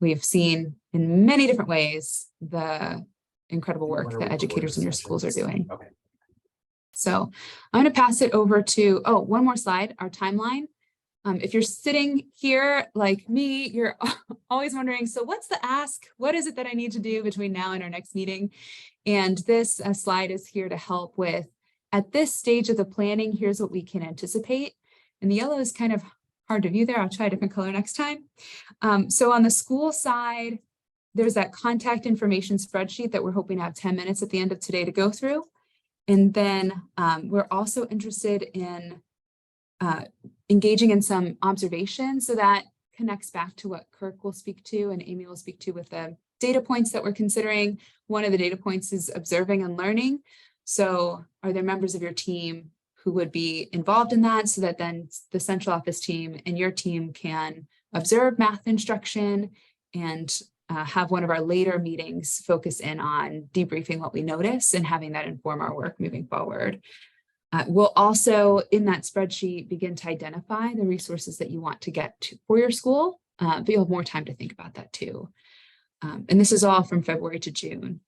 we've seen in many different ways the incredible work that educators in your schools are doing. Okay. So I'm going to pass it over to, oh, one more slide, our timeline. If you're sitting here like me, you're always wondering, so what's the ask? What is it that I need to do between now and our next meeting? And this slide is here to help with, at this stage of the planning, here's what we can anticipate. And the yellow is kind of hard to view there. I'll try a different color next time. So on the school side, there's that contact information spreadsheet that we're hoping to have 10 minutes at the end of today to go through. And then we're also interested in engaging in some observation, so that connects back to what Kirk will speak to and Amy will speak to with the data points that we're considering. One of the data points is observing and learning. So are there members of your team who would be involved in that, so that then the central office team and your team can observe math instruction and have one of our later meetings focus in on debriefing what we notice and having that inform our work moving forward. We'll also, in that spreadsheet, begin to identify the resources that you want to get to for your school, but you'll have more time to think about that too. And this is all from February to June.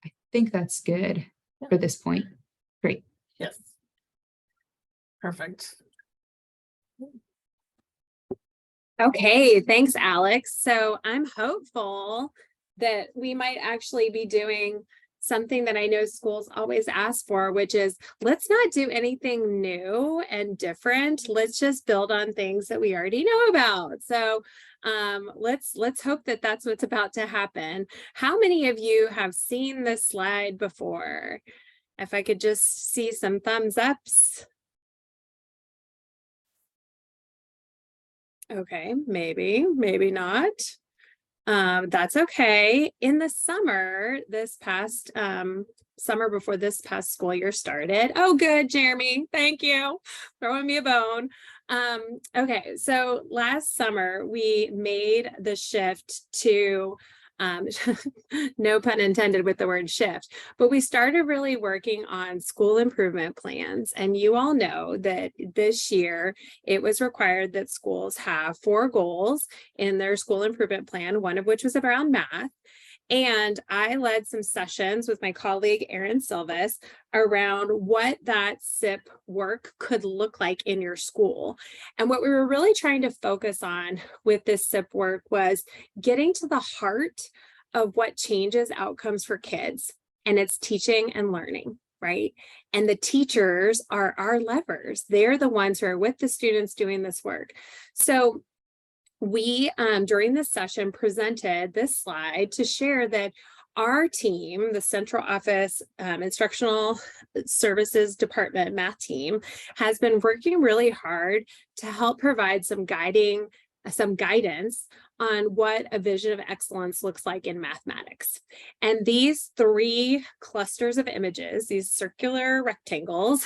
I think that's good for this point. Great. Yes. Perfect. Okay, thanks, Alex. So I'm hopeful that we might actually be doing something that I know schools always ask for, which is, let's not do anything new and different. Let's just build on things that we already know about. So let's hope that that's what's about to happen. How many of you have seen this slide before? If I could just see some thumbs ups. Okay, maybe not. That's okay. In the summer, this past summer before this past school year started. Oh, good, Jeremy. Thank you. Throwing me a bone. Okay, so last summer we made the shift to no pun intended with the word shift, but we started really working on school improvement plans. And you all know that this year it was required that schools have 4 goals in their school improvement plan, one of which was around math. And I led some sessions with my colleague, Erin Silvis, around what that SIP work could look like in your school. And what we were really trying to focus on with this SIP work was getting to the heart of what changes outcomes for kids, and it's teaching and learning, right? And the teachers are our levers. They're the ones who are with the students doing this work. So we, during this session, presented this slide to share that our team, the central office instructional services department math team, has been working really hard to help provide some guidance on what a vision of excellence looks like in mathematics. And these 3 clusters of images, these circular rectangles,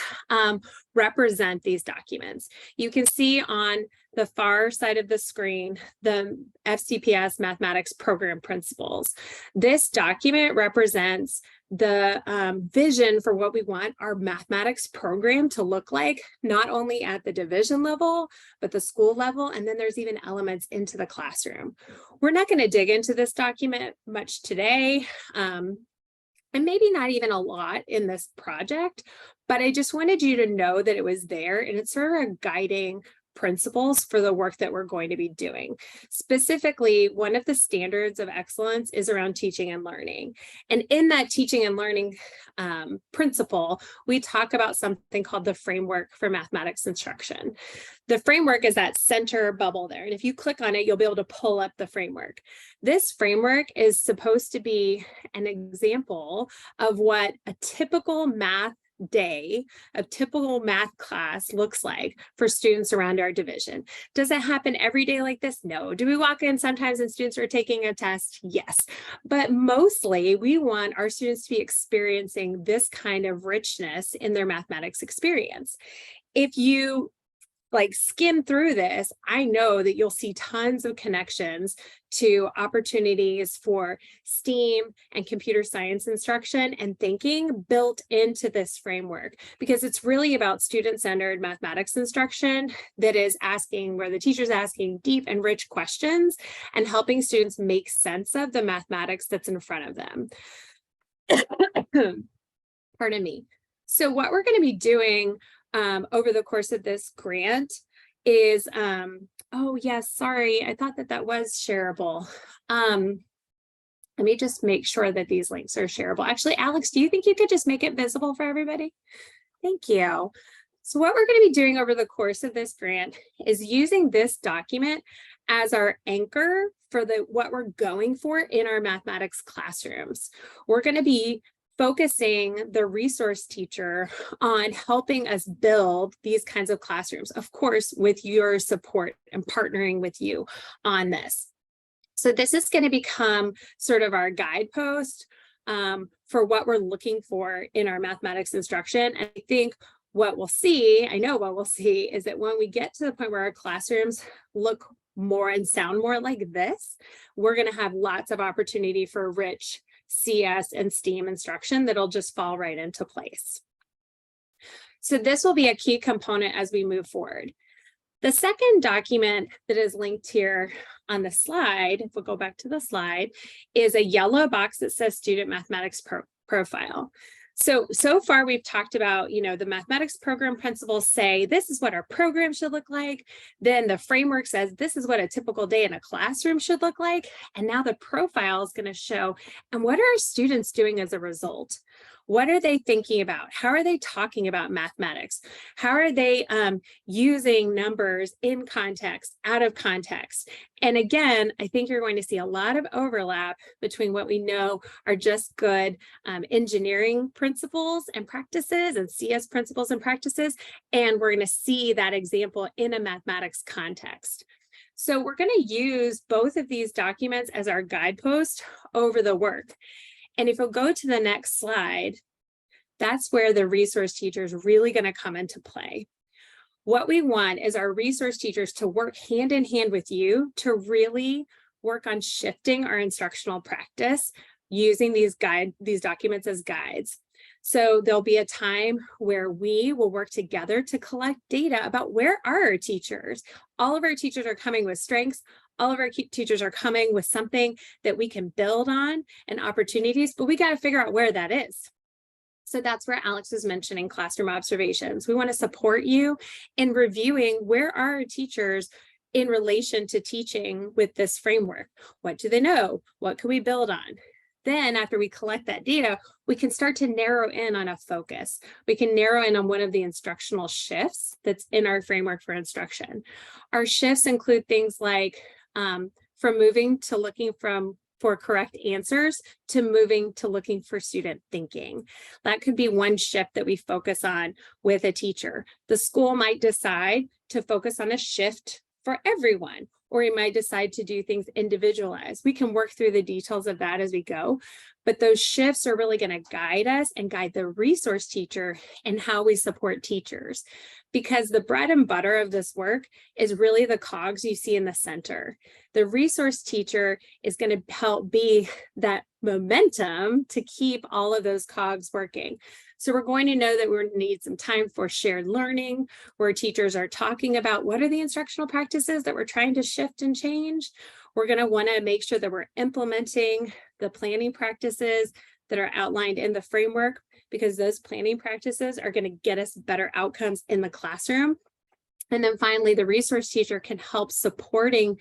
represent these documents. You can see on the far side of the screen, the FCPS mathematics program principles. This document represents the vision for what we want our mathematics program to look like, not only at the division level, but the school level. And then there's even elements into the classroom. We're not going to dig into this document much today. And maybe not even a lot in this project, but I just wanted you to know that it was there, and it's sort of a guiding principles for the work that we're going to be doing. Specifically, one of the standards of excellence is around teaching and learning. And in that teaching and learning principle, we talk about something called the framework for mathematics instruction. The framework is that center bubble there. And if you click on it, you'll be able to pull up the framework. This framework is supposed to be an example of what a typical math day, a typical math class looks like for students around our division. Does it happen every day like this? No. Do we walk in sometimes and students are taking a test? Yes. But mostly we want our students to be experiencing this kind of richness in their mathematics experience. If you like skim through this, I know that you'll see tons of connections to opportunities for STEAM and computer science instruction and thinking built into this framework, because it's really about student-centered mathematics instruction that is asking, where the teacher's asking deep and rich questions and helping students make sense of the mathematics that's in front of them. Pardon me. So what we're going to be doing over the course of this grant is, oh yes, sorry, I thought that that was shareable. Let me just make sure that these links are shareable. Actually, Alex, do you think you could just make it visible for everybody? Thank you. So what we're going to be doing over the course of this grant is using this document as our anchor for what we're going for in our mathematics classrooms. We're going to be focusing the resource teacher on helping us build these kinds of classrooms, of course, with your support and partnering with you on this. So this is going to become sort of our guidepost for what we're looking for in our mathematics instruction. And I think what we'll see, I know what we'll see, is that when we get to the point where our classrooms look more and sound more like this, we're going to have lots of opportunity for rich CS and STEAM instruction that'll just fall right into place. So this will be a key component as we move forward. The second document that is linked here on the slide, if we'll go back to the slide, is a yellow box that says Student Mathematics Profile. So far we've talked about, the mathematics program principles say, this is what our program should look like. Then the framework says, this is what a typical day in a classroom should look like. And now the profile is going to show, and what are our students doing as a result? What are they thinking about? How are they talking about mathematics? How are they using numbers in context, out of context? And again, I think you're going to see a lot of overlap between what we know are just good engineering principles and practices and CS principles and practices. And we're going to see that example in a mathematics context. So we're going to use both of these documents as our guidepost over the work. And if we'll go to the next slide, that's where the resource teacher is really going to come into play. What we want is our resource teachers to work hand in hand with you to really work on shifting our instructional practice using these documents as guides. So there'll be a time where we will work together to collect data about where are our teachers. All of our teachers are coming with strengths. All of our teachers are coming with something that we can build on and opportunities, but we got to figure out where that is. So that's where Alex was mentioning classroom observations. We want to support you in reviewing where are our teachers in relation to teaching with this framework. What do they know? What can we build on? Then after we collect that data, we can start to narrow in on a focus. We can narrow in on one of the instructional shifts that's in our framework for instruction. Our shifts include things like from moving to looking for correct answers to moving to looking for student thinking. That could be one shift that we focus on with a teacher. The school might decide to focus on a shift for everyone, or you might decide to do things individualized. We can work through the details of that as we go, but those shifts are really going to guide us and guide the resource teacher in how we support teachers, because the bread and butter of this work is really the cogs you see in the center. The resource teacher is going to help be that momentum to keep all of those cogs working. So we're going to know that we're going to need some time for shared learning, where teachers are talking about what are the instructional practices that we're trying to shift and change. We're going to want to make sure that we're implementing the planning practices that are outlined in the framework, because those planning practices are going to get us better outcomes in the classroom. And then finally, the resource teacher can help supporting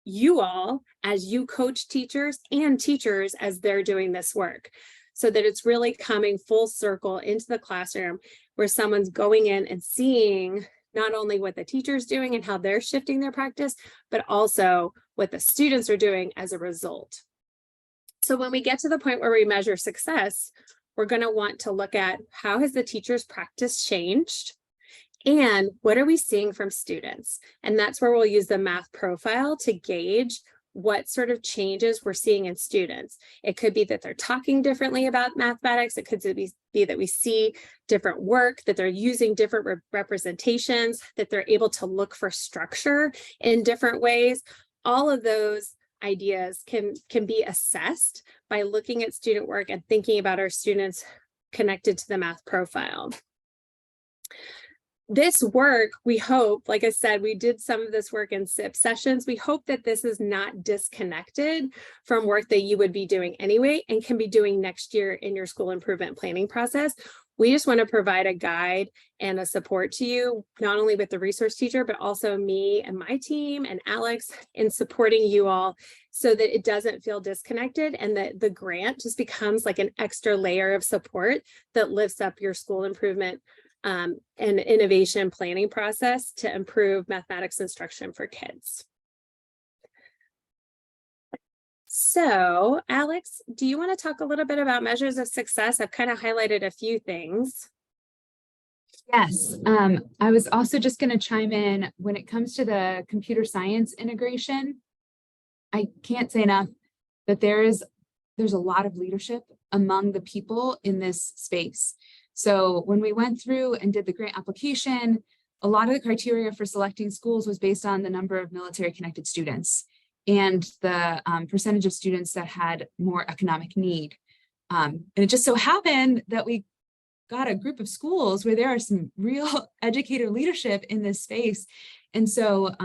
you all as you coach teachers and teachers as they're doing this work, so that it's really coming full circle into the classroom where someone's going in and seeing not only what the teacher's doing and how they're shifting their practice, but also what the students are doing as a result. So when we get to the point where we measure success, we're going to want to look at how has the teacher's practice changed and what are we seeing from students? And that's where we'll use the math profile to gauge what sort of changes we're seeing in students. It could be that they're talking differently about mathematics. It could be that we see different work, that they're using different representations, that they're able to look for structure in different ways. All of those ideas can be assessed by looking at student work and thinking about our students connected to the math profile. This work, we hope, like I said, we did some of this work in SIP sessions. We hope that this is not disconnected from work that you would be doing anyway and can be doing next year in your school improvement planning process. We just want to provide a guide and a support to you, not only with the resource teacher, but also me and my team and Alex in supporting you all so that it doesn't feel disconnected and that the grant just becomes like an extra layer of support that lifts up your school improvement and innovation planning process to improve mathematics instruction for kids. So, Alex, do you want to talk a little bit about measures of success? I've kind of highlighted a few things. Yes, I was also just going to chime in when it comes to the computer science integration. I can't say enough that there's a lot of leadership among the people in this space. So when we went through and did the grant application, a lot of the criteria for selecting schools was based on the number of military connected students and the percentage of students that had more economic need. And it just so happened that we got a group of schools where there are some real educator leadership in this space. And so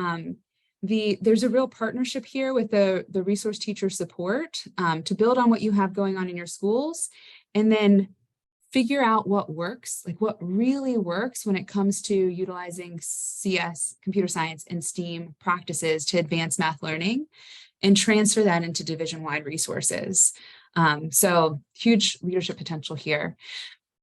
there's a real partnership here with the resource teacher support to build on what you have going on in your schools and then figure out what works, like what really works when it comes to utilizing CS, computer science, and STEAM practices to advance math learning and transfer that into division-wide resources. So huge leadership potential here.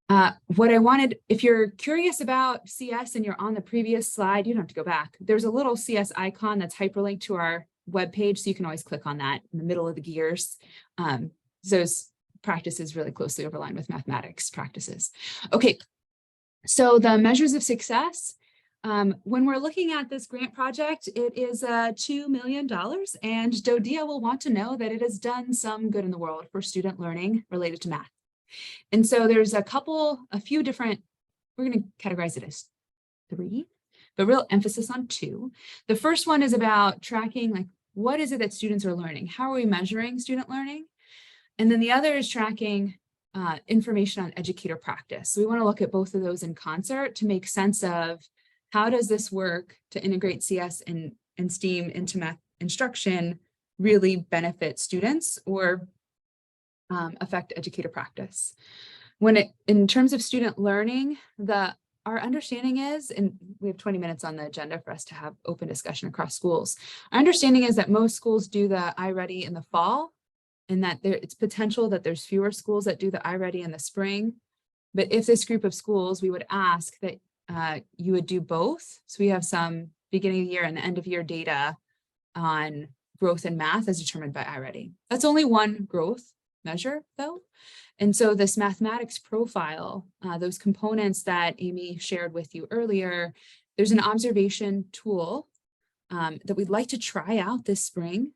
What I wanted, if you're curious about CS and you're on the previous slide, you don't have to go back. There's a little CS icon that's hyperlinked to our webpage, so you can always click on that in the middle of the gears. Those practices really closely overline with mathematics practices. Okay, so the measures of success. When we're looking at this grant project, it is $2 million, and DODEA will want to know that it has done some good in the world for student learning related to math. And so there's a few different, we're going to categorize it as 3, but real emphasis on 2. The first one is about tracking, like, what is it that students are learning? How are we measuring student learning? And then the other is tracking information on educator practice. So we want to look at both of those in concert to make sense of how does this work to integrate CS and STEAM into math instruction really benefit students or affect educator practice. In terms of student learning, our understanding is, and we have 20 minutes on the agenda for us to have open discussion across schools. Our understanding is that most schools do the iReady in the fall, and that it's potential that there's fewer schools that do the iReady in the spring. But if this group of schools, we would ask that you would do both. So we have some beginning of the year and end of year data on growth in math as determined by iReady. That's only one growth measure though. And so this mathematics profile, those components that Amy shared with you earlier, there's an observation tool that we'd like to try out this spring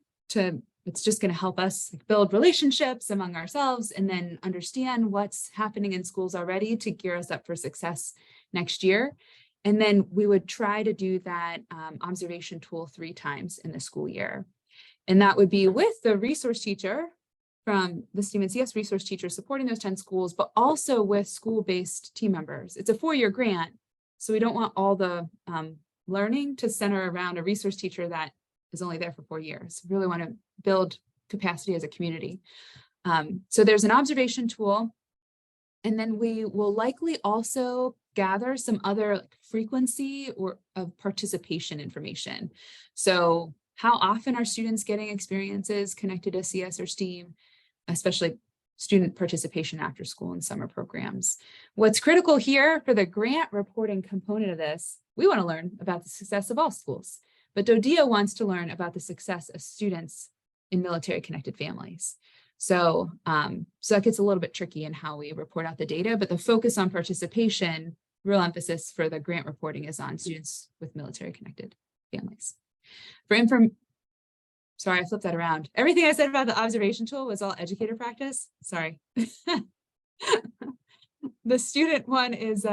it's just going to help us build relationships among ourselves and then understand what's happening in schools already to gear us up for success next year. And then we would try to do that observation tool 3 times in the school year. And that would be with the resource teacher from the STEAM and CS resource teacher supporting those 10 schools, but also with school-based team members. It's a 4-year grant, so we don't want all the learning to center around a resource teacher that is only there for 4 years. We really want to build capacity as a community. So there's an observation tool, and then we will likely also gather some other frequency or of participation information. So how often are students getting experiences connected to CS or STEAM, especially student participation after school and summer programs. What's critical here for the grant reporting component of this, we want to learn about the success of all schools, but DODEA wants to learn about the success of students in military connected families. So, so that gets a little bit tricky in how we report out the data, but the focus on participation, real emphasis for the grant reporting is on students with military connected families. sorry, I flipped that around. Everything I said about the observation tool was all educator practice. Sorry. The student one is,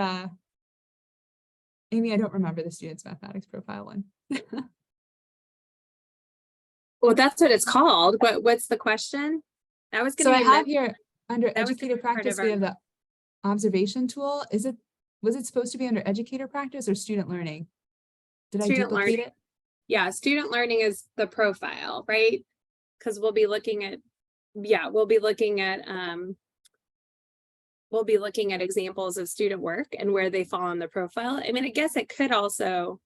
Amy, I don't remember the student's mathematics profile one. Well, that's what it's called, but what's the question? That was So gonna I be have meant- here, under that was gonna educator be part practice, of we our- have the observation tool. Was it supposed to be under educator practice or student learning? Did I Student duplicate learning. it? Yeah, student learning is the profile, right? Because we'll be looking at, we'll be looking at examples of student work and where they fall on the profile. I mean, I guess it could also,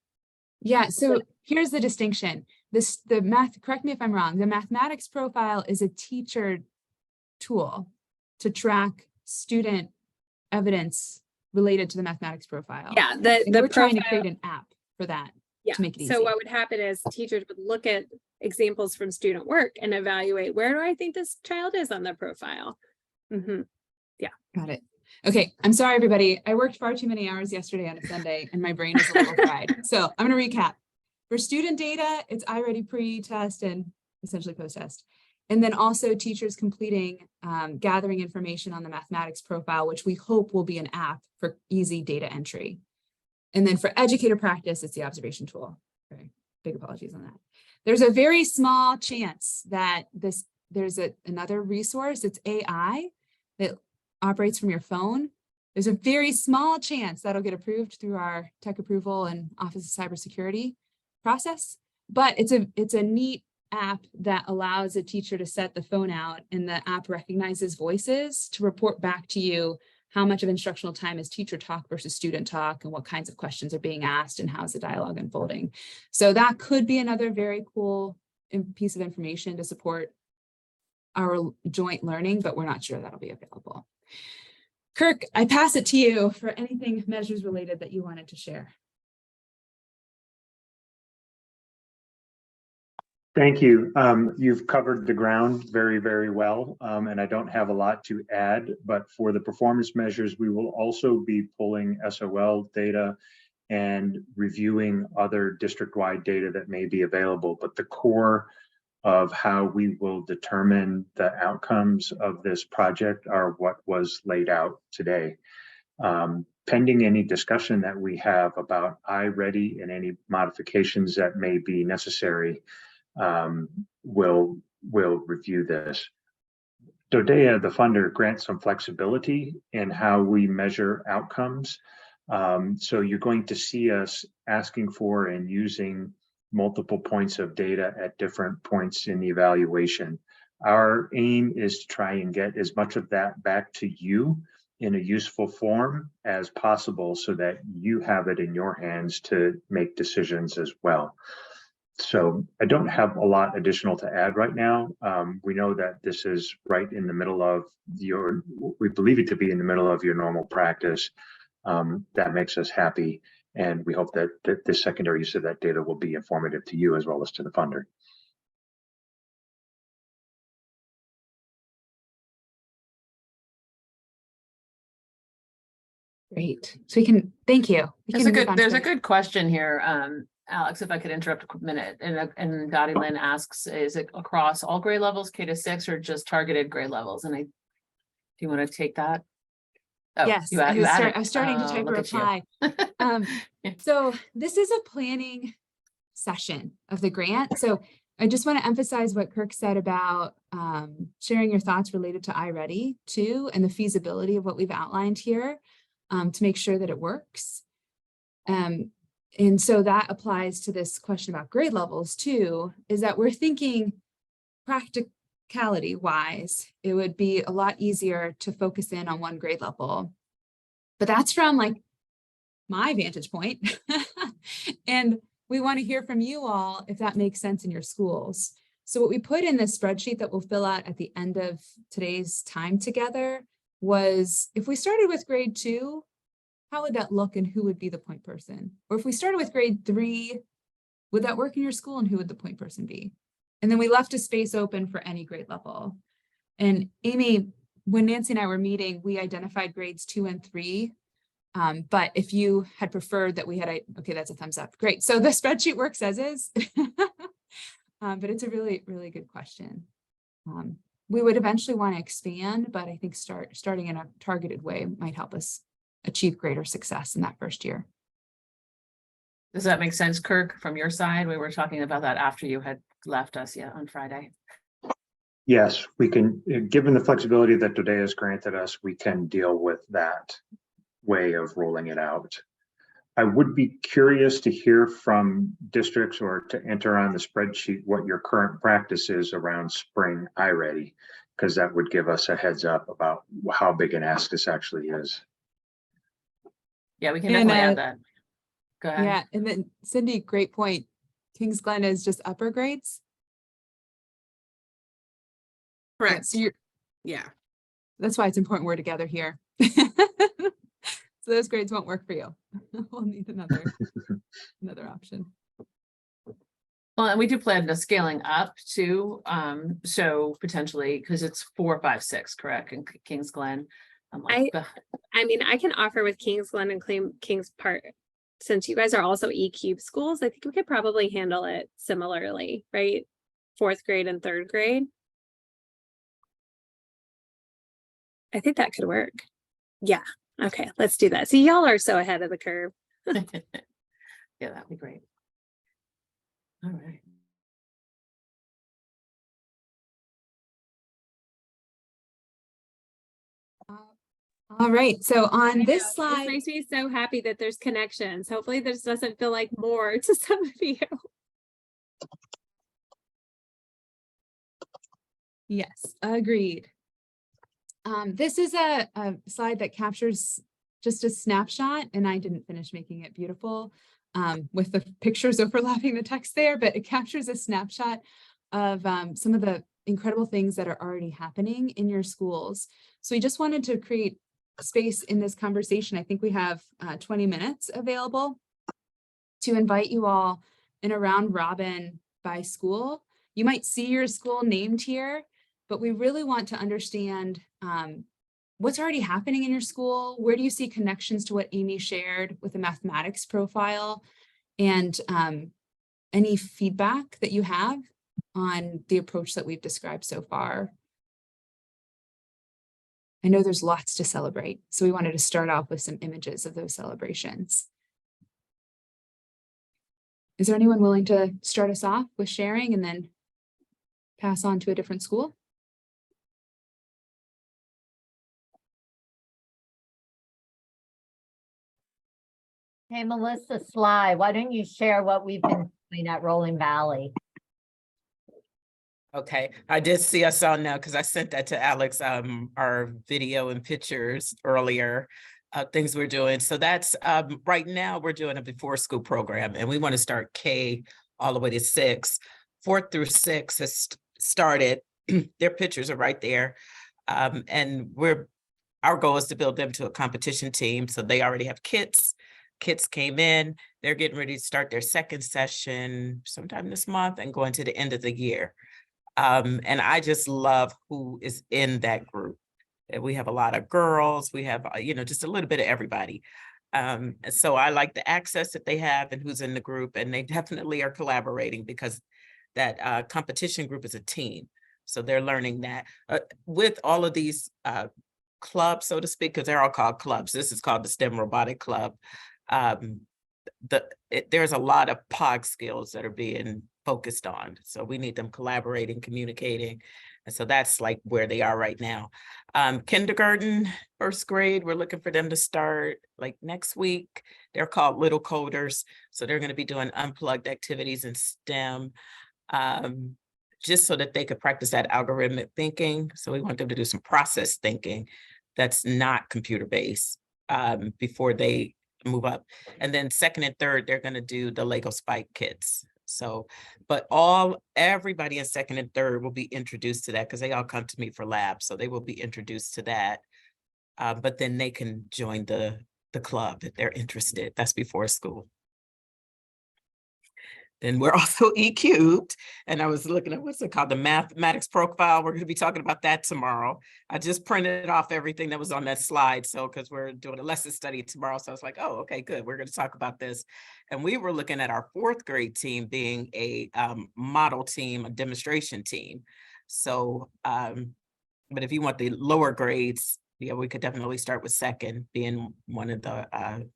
Yeah, so here's the distinction. Correct me if I'm wrong, the mathematics profile is a teacher tool to track student evidence related to the mathematics profile. yeah, And the we're trying to profile- create an app for that. Yeah, to make it so easy. what would happen is teachers would look at examples from student work and evaluate, where do I think this child is on the profile? Mhm. Got it. Okay, I'm sorry, everybody. I worked far too many hours yesterday on a Sunday and my brain is a little fried. So I'm going to recap. For student data, it's iReady pre-test and essentially post-test. And then also teachers completing, gathering information on the mathematics profile, which we hope will be an app for easy data entry. And then for educator practice, it's the observation tool. Okay, big apologies on that. There's a very small chance that there's another resource, it's AI, that operates from your phone. There's a very small chance that'll get approved through our tech approval and Office of Cybersecurity process. But it's a neat app that allows a teacher to set the phone out, and the app recognizes voices to report back to you how much of instructional time is teacher talk versus student talk, and what kinds of questions are being asked, and how's the dialogue unfolding. So that could be another very cool piece of information to support our joint learning, but we're not sure that'll be available. Kirk, I pass it to you for anything measures related that you wanted to share. Thank you. You've covered the ground very, very well, and I don't have a lot to add, but for the performance measures, we will also be pulling SOL data and reviewing other district-wide data that may be available. But the core of how we will determine the outcomes of this project are what was laid out today. Pending any discussion that we have about iReady and any modifications that may be necessary, we'll review this. DODEA, the funder, grants some flexibility in how we measure outcomes. So you're going to see us asking for and using multiple points of data at different points in the evaluation. Our aim is to try and get as much of that back to you in a useful form as possible so that you have it in your hands to make decisions as well. So I don't have a lot additional to add right now. We know that this is right in the middle of we believe it to be in the middle of your normal practice. That makes us happy. And we hope that the secondary use of that data will be informative to you as well as to the funder. Great. So we can, thank you. There's a good question here, Alex, if I could interrupt a minute. And Dottie Lynn asks, is it across all grade levels, K-6, or just targeted grade levels? And do you want to take that? Oh, Yes, you I added. was starting to type a Look at you. reply. So this is a planning session of the grant. So I just want to emphasize what Kirk said about sharing your thoughts related to iReady too, and the feasibility of what we've outlined here to make sure that it works. And so that applies to this question about grade levels too, is that we're thinking practicality wise, it would be a lot easier to focus in on one grade level. But that's from like my vantage point. And we want to hear from you all if that makes sense in your schools. So what we put in this spreadsheet that we'll fill out at the end of today's time together was, if we started with grade 2, how would that look and who would be the point person? Or if we started with grade 3, would that work in your school and who would the point person be? And then we left a space open for any grade level. And Amy, when Nancy and I were meeting, we identified grades 2 and 3. But if you had preferred that we had, okay, that's a thumbs up. Great. So the spreadsheet works as is. but it's a really, really good question. We would eventually want to expand, but I think starting in a targeted way might help us achieve greater success in that first year. Does that make sense, Kirk, from your side? We were talking about that after you had left us on Friday. Yes, we can, given the flexibility that today has granted us, we can deal with that way of rolling it out. I would be curious to hear from districts or to enter on the spreadsheet what your current practice is around spring iReady, because that would give us a heads up about how big an ask this actually is. Yeah, we can And, definitely add that. Go ahead. Yeah, and then Cindy, great point. Kings Glen is just upper grades. Correct. So Yeah. that's why it's important we're together here. So those grades won't work for you. We'll need another option. Well, and we do plan to scaling up too. So potentially, because it's 4, 5, 6, correct? In Kings Glen. I mean, I can offer with Kings Glen and Kings Park. Since you guys are also E-Cube schools, I think we could probably handle it similarly, right? 4th grade and 3rd grade. I think that could work. Yeah. Okay, let's do that. See, y'all are so ahead of the curve. Yeah, that'd be great. All right. All right, so on this This slide, makes me so happy that there's connections. Hopefully this doesn't feel like more to some of you. yes, agreed. This is a slide that captures just a snapshot, and I didn't finish making it beautiful with the pictures overlapping the text there, but it captures a snapshot of some of the incredible things that are already happening in your schools. So we just wanted to create space in this conversation. I think we have 20 minutes available to invite you all in a round robin by school. You might see your school named here, but we really want to understand what's already happening in your school. Where do you see connections to what Amy shared with the mathematics profile, and any feedback that you have on the approach that we've described so far. I know there's lots to celebrate, so we wanted to start off with some images of those celebrations. Is there anyone willing to start us off with sharing and then pass on to a different school? Hey, Melissa Sly, why don't you share what we've been doing at Rolling Valley? Okay, I did see us on now because I sent that to Alex, our video and pictures earlier, things we're doing. So that's right now we're doing a before school program, and we want to start K all the way to 6. 4th through 6 has started. Their pictures are right there. And our goal is to build them to a competition team. So they already have kits. Kits came in, they're getting ready to start their 2nd session sometime this month and going to the end of the year. And I just love who is in that group. We have a lot of girls, we have, just a little bit of everybody. So I like the access that they have and who's in the group, and they definitely are collaborating because that competition group is a team. So they're learning that with all of these clubs, so to speak, because they're all called clubs. This is called the STEM Robotic Club. There's a lot of POG skills that are being focused on. So we need them collaborating, communicating. And so that's like where they are right now. Kindergarten, 1st grade, we're looking for them to start like next week. They're called Little Coders. So they're going to be doing unplugged activities in STEM, just so that they could practice that algorithmic thinking. So we want them to do some process thinking that's not computer-based before they move up. And then 2nd and 3rd, they're going to do the Lego Spike kits. So, but everybody in 2nd and 3rd will be introduced to that because they all come to me for labs. So they will be introduced to that. But then they can join the club if they're interested. That's before school. And we're also E cubed. And I was looking at, what's it called? The mathematics profile. We're going to be talking about that tomorrow. I just printed off everything that was on that slide. So, because we're doing a lesson study tomorrow. So I was like, oh, okay, good. We're going to talk about this. And we were looking at our 4th grade team being a model team, a demonstration team. So, but if you want the lower grades, yeah, we could definitely start with 2nd being one of the,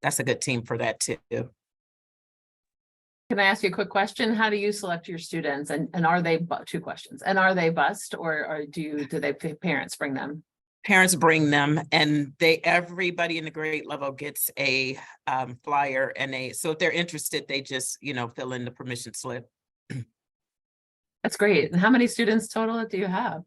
that's a good team for that too. Can I ask you a quick question? How do you select your students, and are they, 2 questions, and are they bused, or do they parents bring them? Parents bring them, and everybody in the grade level gets a flyer, and so if they're interested, they just, fill in the permission slip. That's great. And how many students total do you have?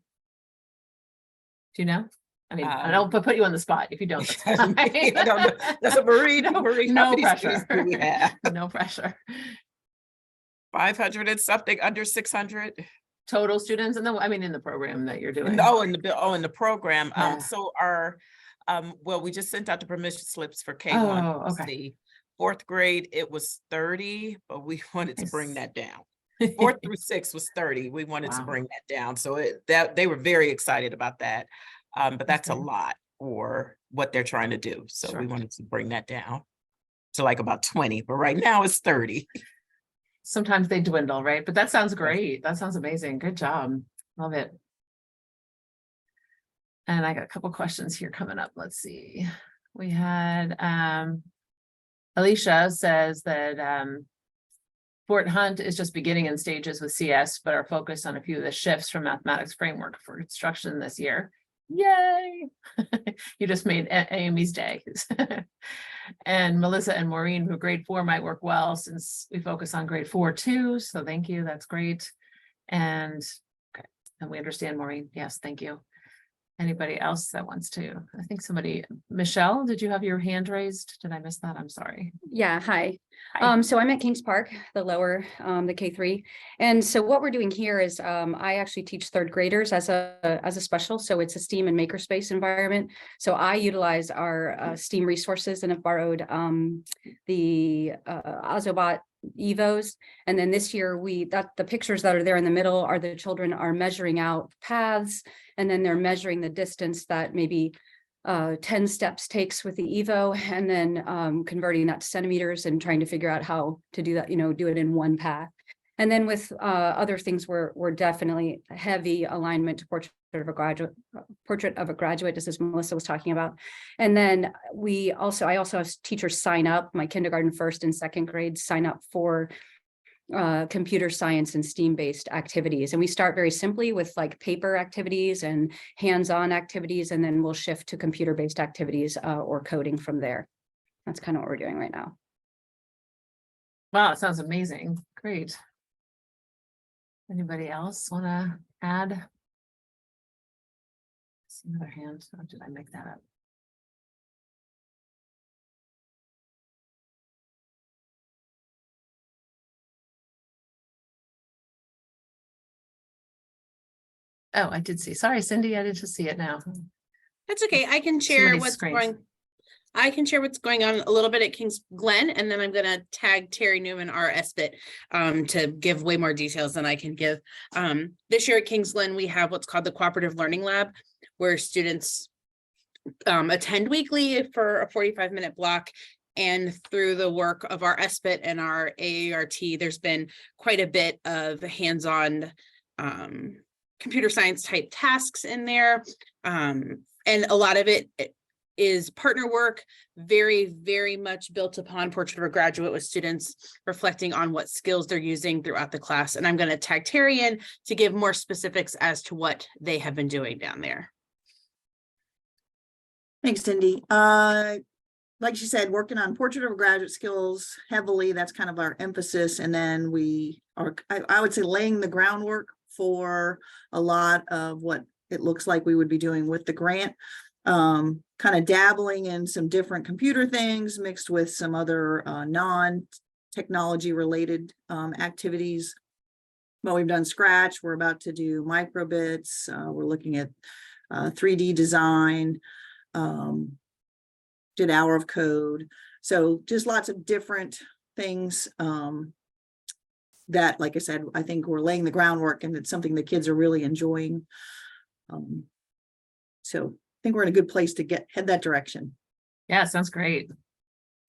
Do you know? I mean, I don't put you on the spot if you don't. That's fine. I don't know. That's a Marie. No how many students pressure. do we have? No pressure. 500 and something, under 600 Total students, and then I mean in the program that you're doing. in the program. Yeah. So our well, we just sent out the permission slips for K1. Oh, okay. The 4th grade, it was 30, but we wanted to bring Nice. that down. 4th through 6th was 30. We wanted to Wow. bring that down. So they were very excited about that. But that's a great. lot for what they're trying to do. So Sure. we wanted to bring that down to like about 20, but right now it's 30. Sometimes they dwindle, right? But that sounds great. That sounds amazing. Good job. Love it. And I got a couple questions here coming up. Let's see. We had Alicia says that Fort Hunt is just beginning in stages with CS, but are focused on a few of the shifts from mathematics framework for construction this year. Yay! You just made Amy's day. And Melissa and Maureen, who grade 4 might work well since we focus on grade 4 too. So thank you. That's great. And okay, and we understand, Maureen. Yes, thank you. Anybody else that wants to? I think somebody, Michelle, did you have your hand raised? Did I miss that? I'm sorry. Yeah, hi. Hi. So I'm at Kings Park, the lower, the K3. And so what we're doing here is I actually teach 3rd graders as a special. So it's a STEAM and makerspace environment. So I utilize our STEAM resources and have borrowed the Ozobot Evos. And then this year the pictures that are there in the middle are the children are measuring out paths, and then they're measuring the distance that maybe 10 steps takes with the Evo, and then converting that to centimeters and trying to figure out how to do that, do it in one path. And then with other things, we're definitely heavy alignment to portrait of a graduate, just as Melissa was talking about. And then I also have teachers sign up, my kindergarten 1st and 2nd grades sign up for computer science and STEAM-based activities. And we start very simply with like paper activities and hands-on activities, and then we'll shift to computer-based activities or coding from there. That's kind of what we're doing right now. Wow, it sounds amazing. Great. Anybody else want to add? See another hand. Or did I make that up? Oh, I did see. Sorry, Cindy, I didn't just see it now. That's okay. I can share Somebody's screens. I can share what's going on a little bit at Kings Glen, and then I'm going to tag Terry Newman, our SBIT, to give way more details than I can give. This year at Kings Glen, we have what's called the Cooperative Learning Lab, where students attend weekly for a 45-minute block. And through the work of our SBIT and our AART, there's been quite a bit of hands-on computer science type tasks in there. And a lot of it is partner work, very, very much built upon Portrait of a Graduate, with students reflecting on what skills they're using throughout the class. And I'm going to tag Terry in to give more specifics as to what they have been doing down there. Thanks, Cindy. Like she said, working on Portrait of a Graduate skills heavily. That's kind of our emphasis. And then we are, I would say, laying the groundwork for a lot of what it looks like we would be doing with the grant. Kind of dabbling in some different computer things mixed with some other non-technology related activities. But we've done Scratch. We're about to do microbits. We're looking at 3D design. Did Hour of Code. So just lots of different things that, like I said, I think we're laying the groundwork and it's something the kids are really enjoying. So I think we're in a good place to head that direction. Yeah, sounds great.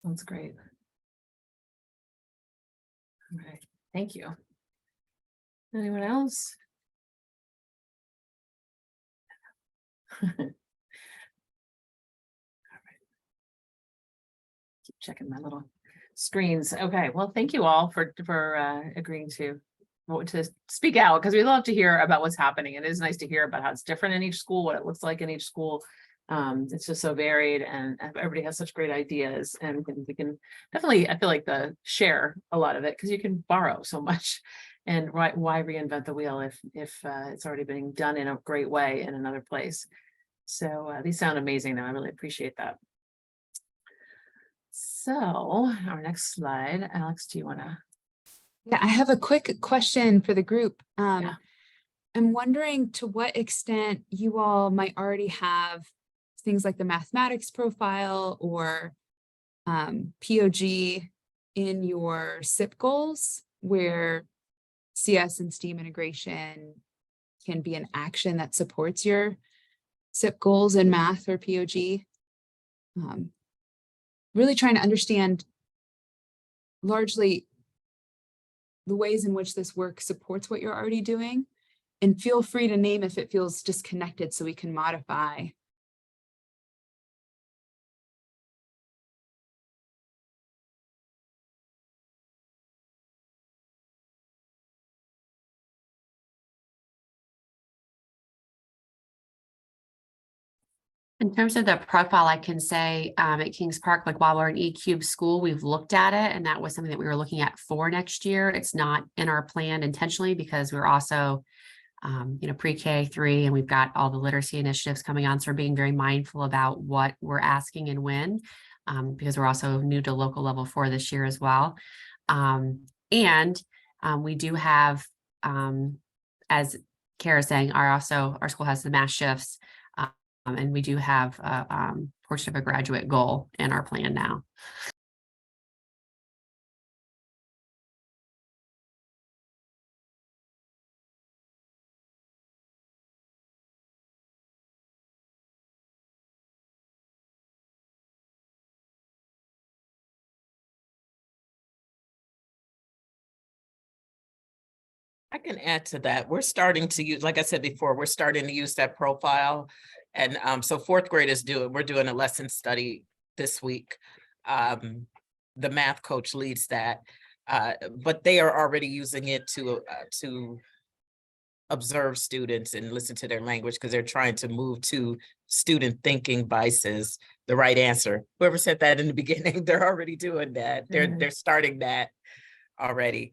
Sounds great. All right, thank you. Anyone else? Keep checking my little screens. Okay, well, thank you all for agreeing to speak out, because we love to hear about what's happening. It is nice to hear about how it's different in each school, what it looks like in each school. It's just so varied, and everybody has such great ideas, and we can definitely, I feel like, share a lot of it, because you can borrow so much. And why reinvent the wheel if it's already being done in a great way in another place? So these sound amazing, and I really appreciate that. So our next slide, Alex, do you want to? Yeah, I have a quick question for the group. Yeah. I'm wondering to what extent you all might already have things like the mathematics profile or POG in your SIP goals, where CS and STEAM integration can be an action that supports your SIP goals in math or POG. Really trying to understand largely the ways in which this work supports what you're already doing, and feel free to name if it feels disconnected so we can modify. In terms of the profile, I can say at Kings Park, like while we're in E-Cube school, we've looked at it, and that was something that we were looking at for next year. It's not in our plan intentionally, because we're also, pre-K 3, and we've got all the literacy initiatives coming on. So we're being very mindful about what we're asking and when, because we're also new to local level 4 this year as well. We do have, as Kara's saying, our school has the mass shifts. And we do have a portion of a graduate goal in our plan now. I can add to that. We're starting to use, like I said before, we're starting to use that profile. And so fourth graders we're doing a lesson study this week. The math coach leads that, but they are already using it to observe students and listen to their language, because they're trying to move to student thinking biases, the right answer. Whoever said that in the beginning, they're already doing that. They're starting that already.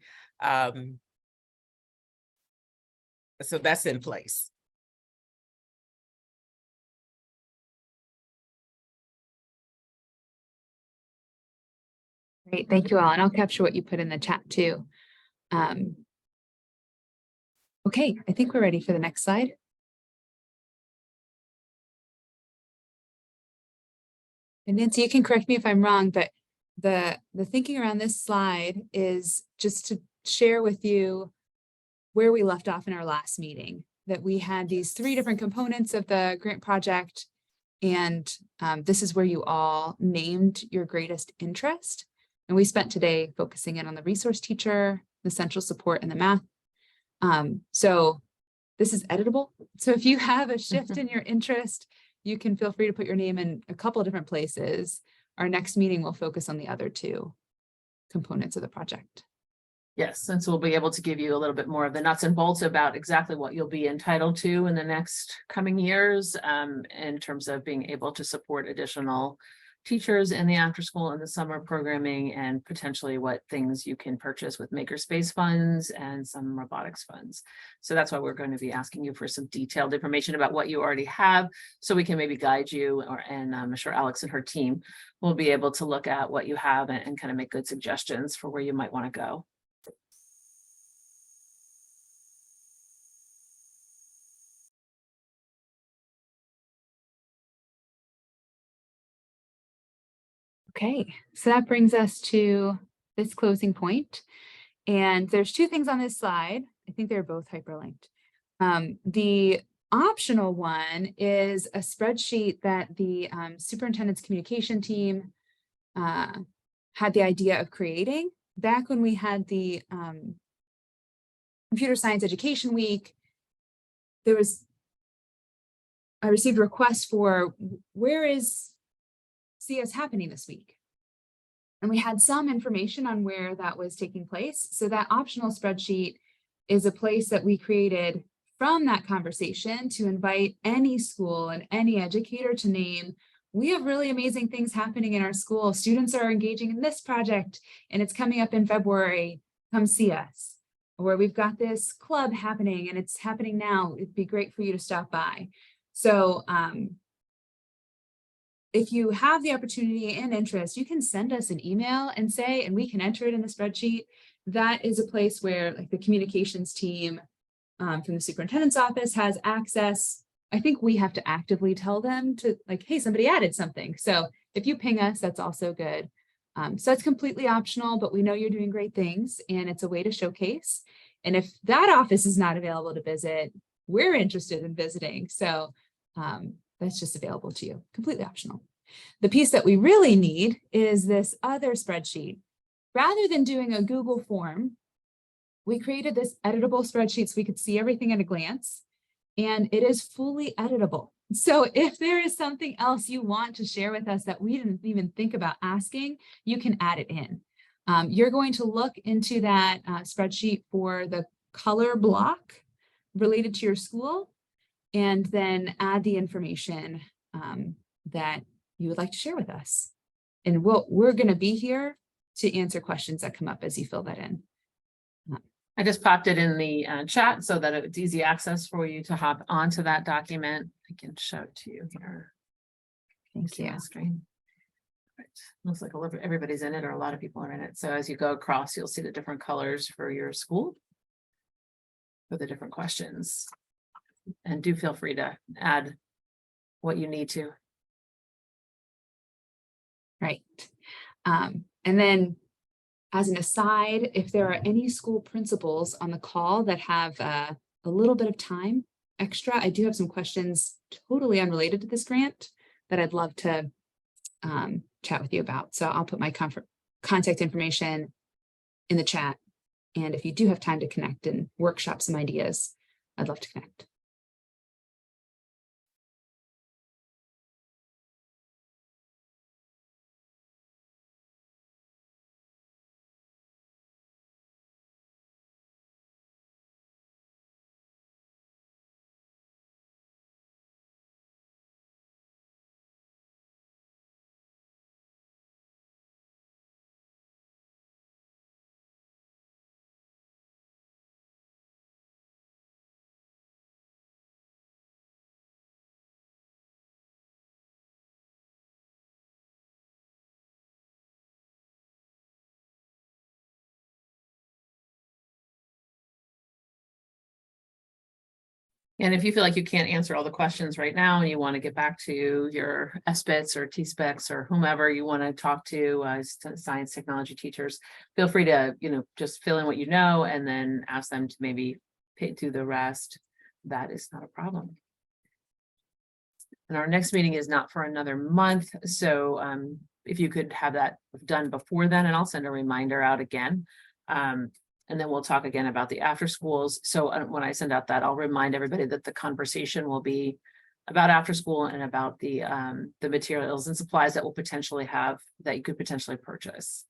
So that's in place. Great, thank you all. And I'll capture what you put in the chat too. Okay, I think we're ready for the next slide. And Nancy, you can correct me if I'm wrong, but the thinking around this slide is just to share with you where we left off in our last meeting, that we had these 3 different components of the grant project. And this is where you all named your greatest interest. And we spent today focusing in on the resource teacher, the central support, and the math. So this is editable. So if you have a shift in your interest, you can feel free to put your name in a couple of different places. Our next meeting will focus on the other 2 components of the project. Yes, and so we'll be able to give you a little bit more of the nuts and bolts about exactly what you'll be entitled to in the next coming years, in terms of being able to support additional teachers in the after school and the summer programming, and potentially what things you can purchase with makerspace funds and some robotics funds. So that's why we're going to be asking you for some detailed information about what you already have, so we can maybe guide you, and I'm sure Alex and her team will be able to look at what you have and kind of make good suggestions for where you might want to go. Okay, so that brings us to this closing point. And there's two things on this slide. I think they're both hyperlinked. The optional one is a spreadsheet that the superintendent's communication team had the idea of creating back when we had the Computer Science Education Week. I received requests for where is CS happening this week? And we had some information on where that was taking place. So that optional spreadsheet is a place that we created from that conversation to invite any school and any educator to name, we have really amazing things happening in our school. Students are engaging in this project and it's coming up in February, come see us. Or we've got this club happening and it's happening now. It'd be great for you to stop by. So if you have the opportunity and interest, you can send us an email and say, and we can enter it in the spreadsheet. That is a place where like the communications team from the superintendent's office has access. I think we have to actively tell them to like, hey, somebody added something. So if you ping us, that's also good. So it's completely optional, but we know you're doing great things and it's a way to showcase. And if that office is not available to visit, we're interested in visiting. So that's just available to you, completely optional. The piece that we really need is this other spreadsheet. Rather than doing a Google form, we created this editable spreadsheet so we could see everything at a glance, and it is fully editable. So if there is something else you want to share with us that we didn't even think about asking, you can add it in. You're going to look into that spreadsheet for the color block related to your school, and then add the information that you would like to share with us. And we're going to be here to answer questions that come up as you fill that in. I just popped it in the chat so that it's easy access for you to hop onto that document. I can show it to you here. Thank you. Screen. Right. Looks like everybody's in it, or a lot of people are in it. So as you go across, you'll see the different colors for your school for the different questions. And do feel free to add what you need to. Right. And then as an aside, if there are any school principals on the call that have a little bit of time extra, I do have some questions totally unrelated to this grant that I'd love to chat with you about. So I'll put my contact information in the chat. And if you do have time to connect and workshop some ideas, I'd love to connect. And if you feel like you can't answer all the questions right now and you want to get back to your SBITs or TSPECs or whomever you want to talk to, science technology teachers, feel free to, just fill in what you know and then ask them to maybe do the rest. That is not a problem. And our next meeting is not for another month. So if you could have that done before then, and I'll send a reminder out again. And then we'll talk again about the after schools. So when I send out that, I'll remind everybody that the conversation will be about after school and about the materials and supplies that we'll potentially have that you could potentially purchase.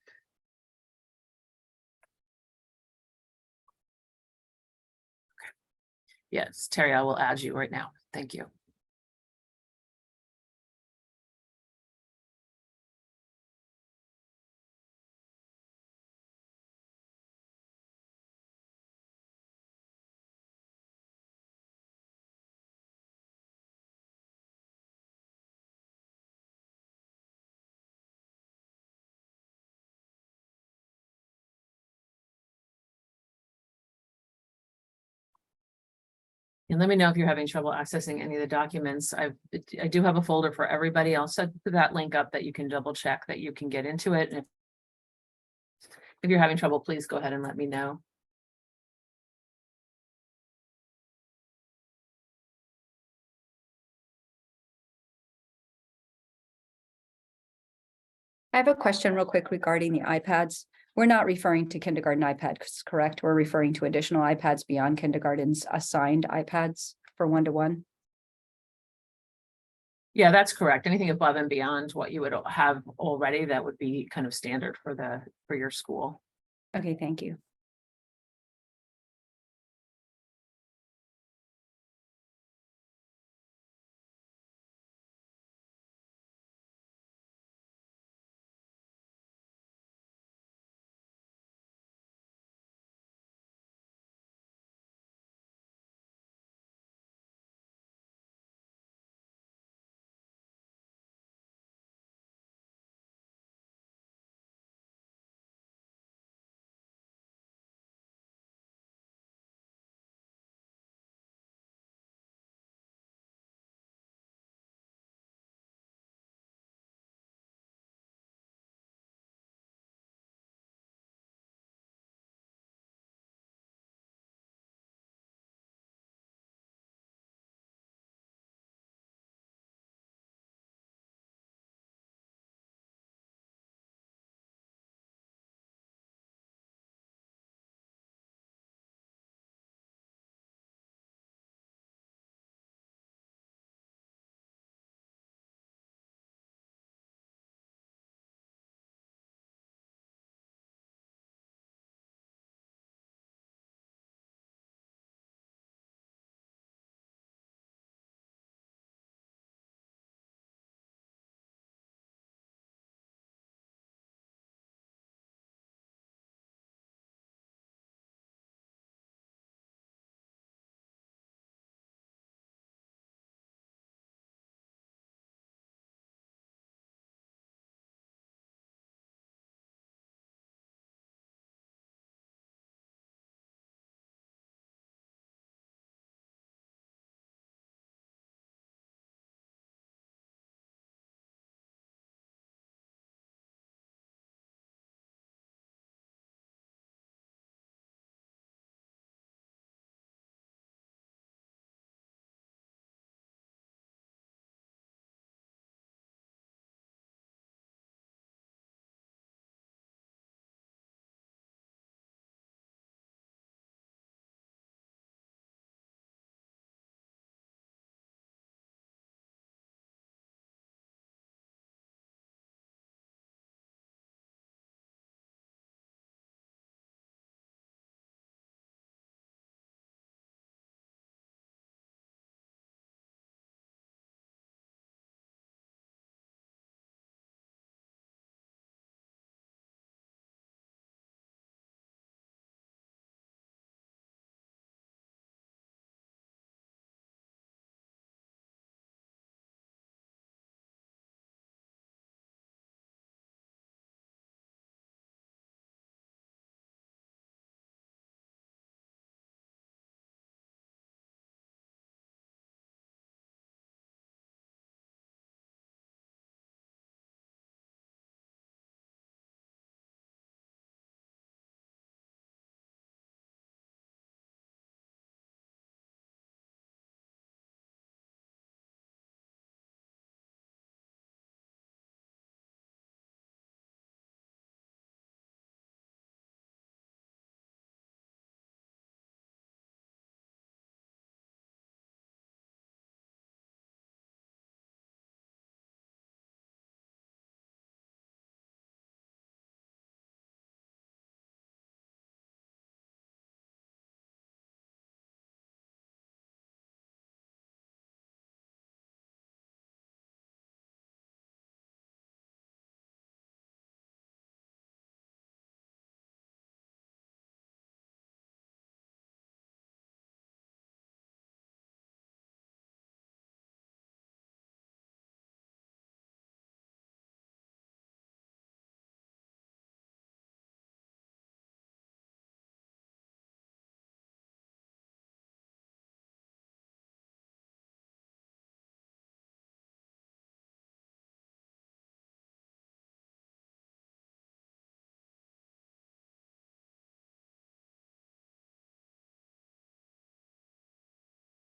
Okay. Yes, Terry, I will add you right now. Thank you. And let me know if you're having trouble accessing any of the documents. I do have a folder for everybody. I'll set that link up that you can double check that you can get into it. And If you're having trouble, please go ahead and let me know. I have a question real quick regarding the iPads. We're not referring to kindergarten iPads, correct? We're referring to additional iPads beyond kindergarten's assigned iPads for one-to-one. Yeah, that's correct. Anything above and beyond what you would have already, that would be kind of standard for your school. Okay, thank you.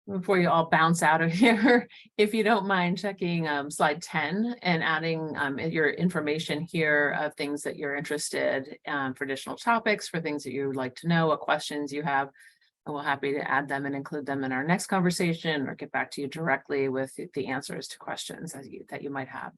before you all bounce out of here, if you don't mind checking slide 10 and adding your information here of things that you're interested for additional topics, for things that you would like to know, what questions you have. And we're happy to add them and include them in our next conversation or get back to you directly with the answers to questions that you might have.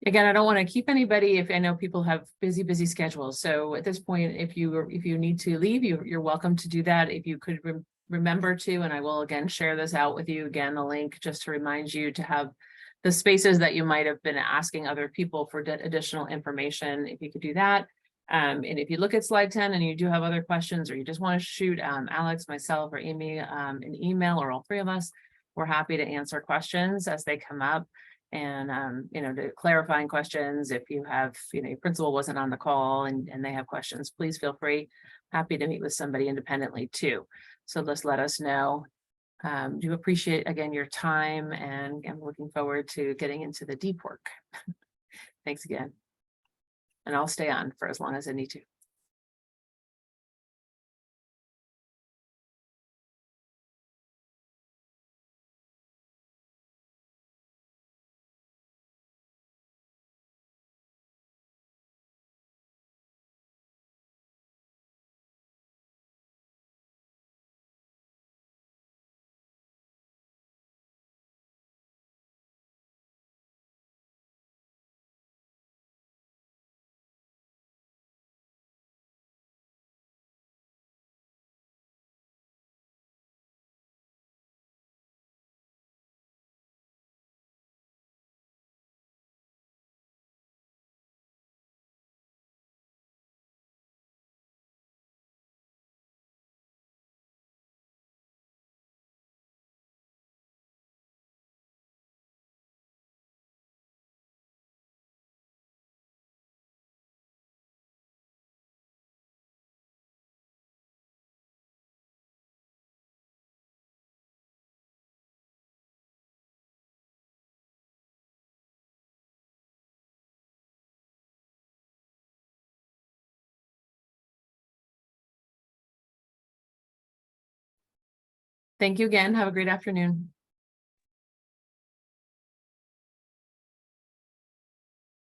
Again, I don't want to keep anybody if I know people have busy schedules. So at this point, if you need to leave, you're welcome to do that. If you could remember to, and I will again share this out with you again, the link just to remind you to have the spaces that you might have been asking other people for additional information. If you could do that. And if you look at slide 10 and you do have other questions, or you just want to shoot Alex, myself, or Amy an email, or all three of us, we're happy to answer questions as they come up. And, the clarifying questions, if you have, your principal wasn't on the call and they have questions, please feel free. Happy to meet with somebody independently too. So just let us know. Do appreciate, again, your time, and I'm looking forward to getting into the deep work. Thanks again. And I'll stay on for as long as I need to. Thank you again. Have a great afternoon.